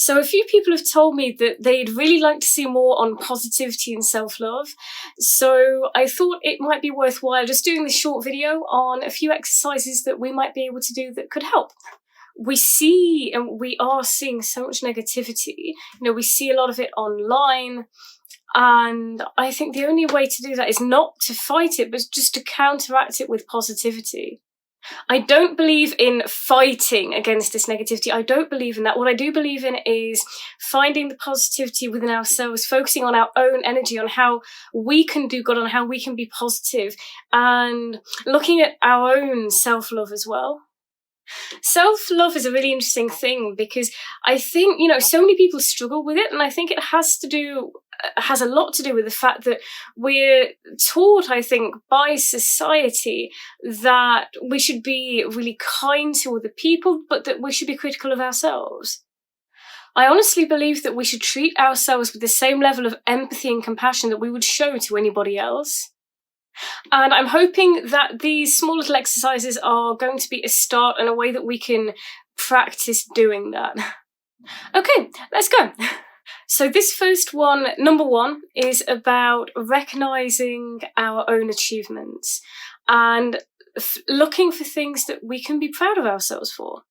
So a few people have told me that they'd really like to see more on positivity and self-love. So I thought it might be worthwhile just doing this short video on a few exercises that we might be able to do that could help. We see and we are seeing so much negativity. We see a lot of it online. And I think the only way to do that is not to fight it, but just to counteract it with positivity. I don't believe in fighting against this negativity. I don't believe in that. What I do believe in is finding the positivity within ourselves, focusing on our own energy, on how we can do good, on how we can be positive, and looking at our own self-love as well. Self-love is a really interesting thing because I think, so many people struggle with it, and I think it has a lot to do with the fact that we're taught, I think, by society that we should be really kind to other people, but that we should be critical of ourselves. I honestly believe that we should treat ourselves with the same level of empathy and compassion that we would show to anybody else. And I'm hoping that these small little exercises are going to be a start and a way that we can practice doing that. Okay, let's go. So this first one, number one, is about recognizing our own achievements and looking for things that we can be proud of ourselves for.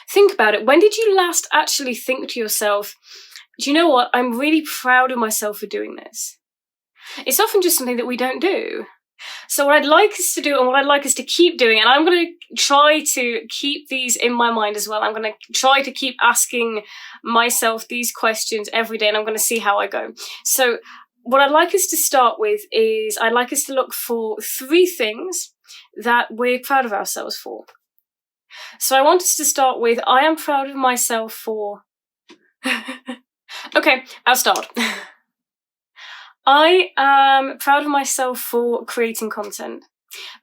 Think about it. When did you last actually think to yourself, do you know what? I'm really proud of myself for doing this. It's often just something that we don't do. So what I'd like us to do and what I'd like us to keep doing, and I'm going to try to keep these in my mind as well. I'm going to try to keep asking myself these questions every day, and I'm going to see how I go. So what I'd like us to start with is I'd like us to look for 3 things that we're proud of ourselves for. So I want us to start with, I am proud of myself for... Okay, I'll start. I am proud of myself for creating content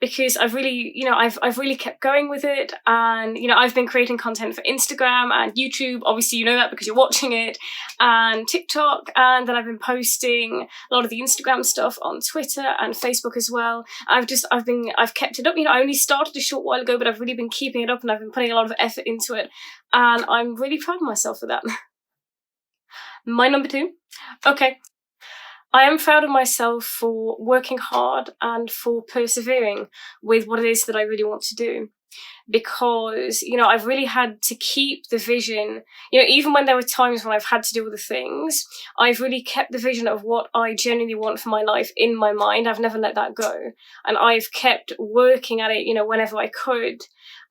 because I've really, I've really kept going with it, and I've been creating content for Instagram and YouTube. Obviously, you know that because you're watching it, and TikTok, and then I've been posting a lot of the Instagram stuff on Twitter and Facebook as well. I've kept it up. I only started a short while ago, but I've really been keeping it up, and I've been putting a lot of effort into it, and I'm really proud of myself for that. My number 2. Okay. I am proud of myself for working hard and for persevering with what it is that I really want to do. Because, I've really had to keep the vision, even when there were times when I've had to do other things, I've really kept the vision of what I genuinely want for my life in my mind. I've never let that go. And I've kept working at it, whenever I could.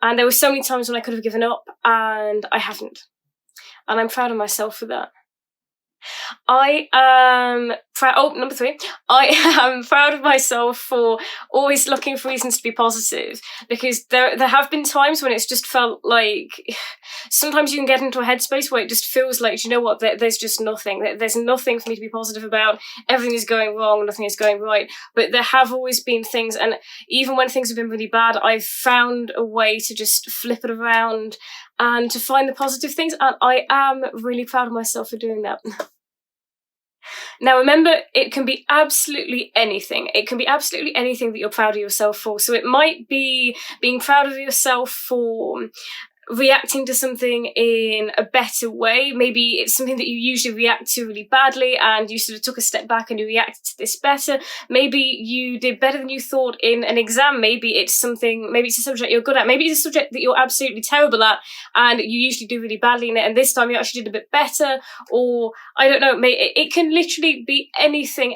And there were so many times when I could have given up, and I haven't. And I'm proud of myself for that. I am proud. Number 3. I am proud of myself for always looking for reasons to be positive, because there have been times when it's just felt like sometimes you can get into a headspace where it just feels like, there's just nothing. There's nothing for me to be positive about. Everything is going wrong. Nothing is going right. But there have always been things, and even when things have been really bad, I've found a way to just flip it around and to find the positive things, and I am really proud of myself for doing that. Now remember, it can be absolutely anything. It can be absolutely anything that you're proud of yourself for. So it might be being proud of yourself for reacting to something in a better way. Maybe it's something that you usually react to really badly, and you sort of took a step back and you reacted to this better. Maybe you did better than you thought in an exam. Maybe it's a subject you're good at. Maybe it's a subject that you're absolutely terrible at, and you usually do really badly in it, and this time you actually did a bit better. Or, I don't know, it can literally be anything.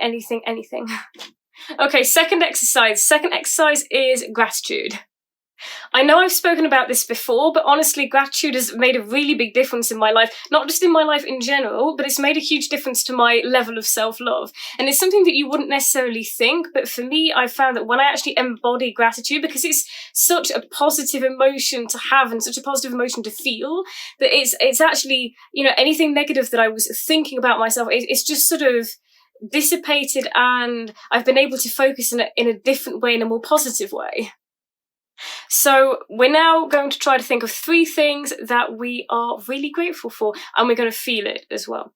Okay, second exercise. Second exercise is gratitude. I know I've spoken about this before, but honestly, gratitude has made a really big difference in my life. Not just in my life in general, but it's made a huge difference to my level of self-love. And it's something that you wouldn't necessarily think, but for me, I found that when I actually embody gratitude, because it's such a positive emotion to have and such a positive emotion to feel, that it's actually, anything negative that I was thinking about myself, it's just sort of dissipated, and I've been able to focus in a different way, in a more positive way. So we're now going to try to think of 3 things that we are really grateful for, and we're going to feel it as well.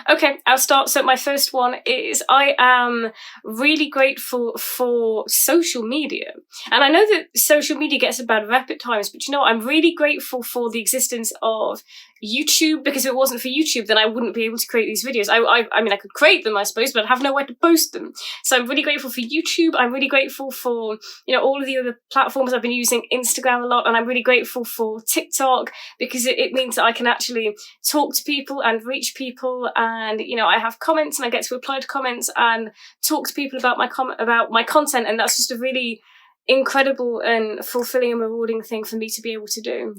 Okay, I'll start. So my first one is I am really grateful for social media. And I know that social media gets a bad rep at times, but you know what? I'm really grateful for the existence of YouTube, because if it wasn't for YouTube, then I wouldn't be able to create these videos. I mean, I could create them, I suppose, but I'd have nowhere to post them. So I'm really grateful for YouTube. I'm really grateful for, you know, all of the other platforms. I've been using Instagram a lot, and I'm really grateful for TikTok, because it means that I can actually talk to people and reach people, and you know, I have comments and I get to reply to comments and talk to people about my content, and that's just a really incredible and fulfilling and rewarding thing for me to be able to do.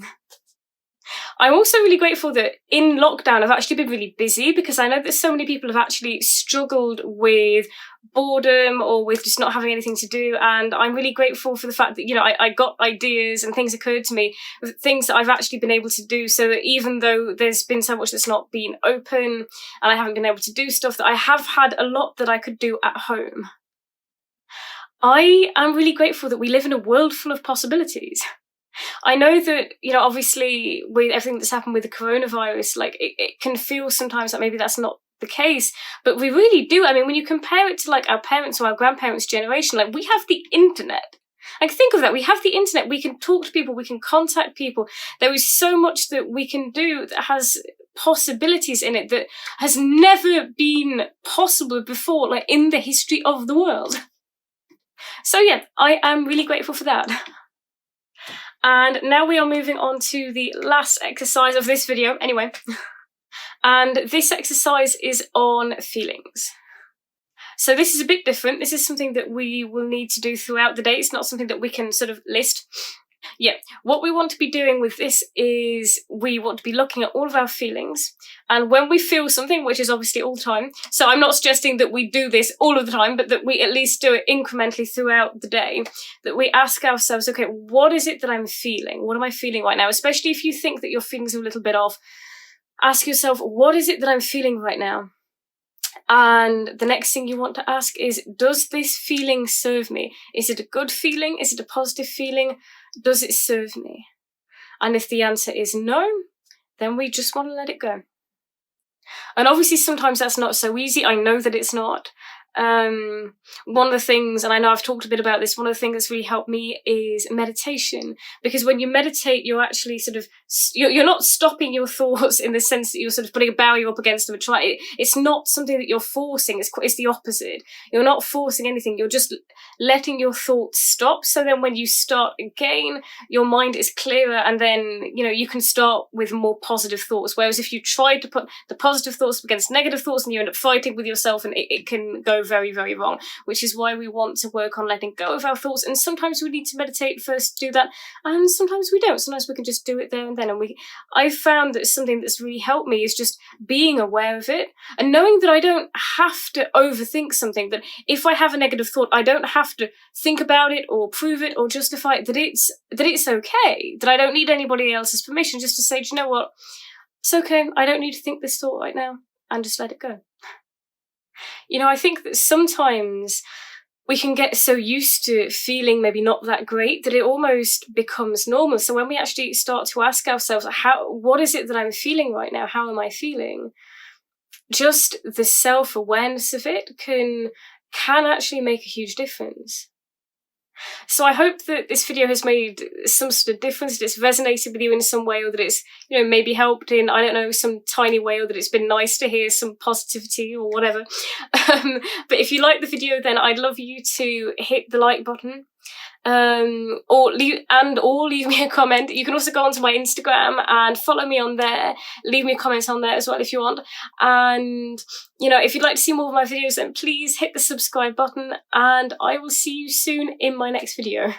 I'm also really grateful that in lockdown I've actually been really busy, because I know that so many people have actually struggled with boredom or with just not having anything to do, and I'm really grateful for the fact that, you know, I got ideas and things occurred to me, things that I've actually been able to do, so that even though there's been so much that's not been open and I haven't been able to do stuff, that I have had a lot that I could do at home. I am really grateful that we live in a world full of possibilities. I know that, you know, obviously with everything that's happened with the coronavirus, like it can feel sometimes that maybe that's not the case, but we really do. I mean, when you compare it to like our parents or our grandparents' generation, like we have the internet. Like think of that, we have the internet, we can talk to people, we can contact people. There is so much that we can do that has possibilities in it that has never been possible before, like in the history of the world. So yeah, I am really grateful for that. And now we are moving on to the last exercise of this video, anyway. And this exercise is on feelings. So this is a bit different. This is something that we will need to do throughout the day. It's not something that we can sort of list. Yeah, what we want to be doing with this is we want to be looking at all of our feelings, and when we feel something, which is obviously all the time, so I'm not suggesting that we do this all of the time, but that we at least do it incrementally throughout the day, that we ask ourselves, okay, what is it that I'm feeling? What am I feeling right now? Especially if you think that your feelings are a little bit off, ask yourself, what is it that I'm feeling right now? And the next thing you want to ask is, does this feeling serve me? Is it a good feeling? Is it a positive feeling? Does it serve me? And if the answer is no, then we just want to let it go. And obviously sometimes that's not so easy. I know that it's not. One of the things, and I know I've talked a bit about this, one of the things that's really helped me is meditation, because when you meditate, you're actually sort of, you're not stopping your thoughts in the sense that you're sort of putting a barrier up against them and trying. It's not something that you're forcing. It's the opposite. You're not forcing anything. You're just letting your thoughts stop. So then when you start again, your mind is clearer, and then, you know, you can start with more positive thoughts. Whereas if you try to put the positive thoughts against negative thoughts, and you end up fighting with yourself, and it can go very, very wrong, which is why we want to work on letting go of our thoughts. And sometimes we need to meditate first to do that, and sometimes we don't. Sometimes we can just do it there and then. And I've found that something that's really helped me is just being aware of it and knowing that I don't have to overthink something, that if I have a negative thought, I don't have to think about it or prove it or justify it, that it's okay, that I don't need anybody else's permission, just to say, do you know what, it's okay, I don't need to think this thought right now, and just let it go. You know, I think that sometimes we can get so used to feeling maybe not that great that it almost becomes normal. So when we actually start to ask ourselves, what is it that I'm feeling right now? How am I feeling? Just the self-awareness of it can actually make a huge difference. So I hope that this video has made some sort of difference, that it's resonated with you in some way, or that it's, you know, maybe helped in, I don't know, some tiny way, or that it's been nice to hear some positivity or whatever. But if you like the video, then I'd love you to hit the like button. Or leave me a comment. You can also go onto my Instagram and follow me on there. Leave me a comment on there as well if you want. And, you know, if you'd like to see more of my videos, then please hit the subscribe button, and I will see you soon in my next video.